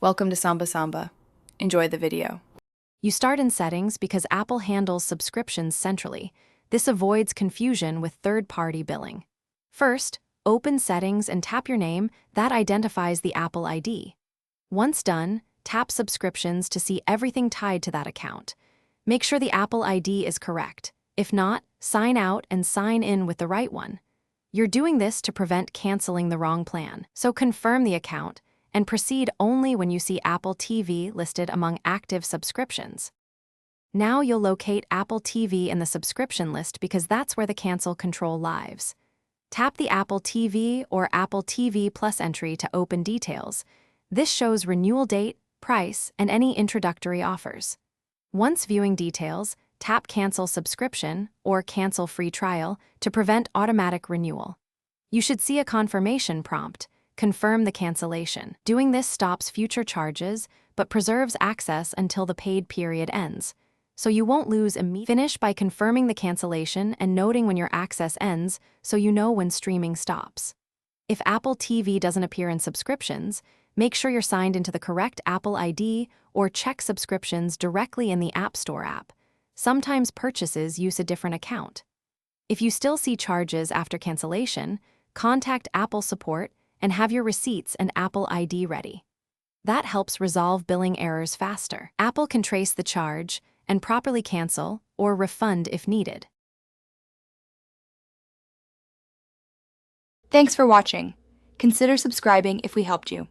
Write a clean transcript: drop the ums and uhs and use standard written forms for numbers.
Welcome to Samba Samba. Enjoy the video. You start in Settings because Apple handles subscriptions centrally. This avoids confusion with third-party billing. First, open Settings and tap your name. That identifies the Apple ID. Once done, tap Subscriptions to see everything tied to that account. Make sure the Apple ID is correct. If not, sign out and sign in with the right one. You're doing this to prevent canceling the wrong plan, so confirm the account and proceed only when you see Apple TV listed among active subscriptions. Now you'll locate Apple TV in the subscription list because that's where the cancel control lives. Tap the Apple TV or Apple TV Plus entry to open details. This shows renewal date, price, and any introductory offers. Once viewing details, tap Cancel Subscription or Cancel Free Trial to prevent automatic renewal. You should see a confirmation prompt. Confirm the cancellation. Doing this stops future charges, but preserves access until the paid period ends, so you won't lose immediately. Finish by confirming the cancellation and noting when your access ends so you know when streaming stops. If Apple TV doesn't appear in subscriptions, make sure you're signed into the correct Apple ID or check subscriptions directly in the App Store app. Sometimes purchases use a different account. If you still see charges after cancellation, contact Apple support and have your receipts and Apple ID ready. That helps resolve billing errors faster. Apple can trace the charge and properly cancel or refund if needed. Thanks for watching. Consider subscribing if we helped you.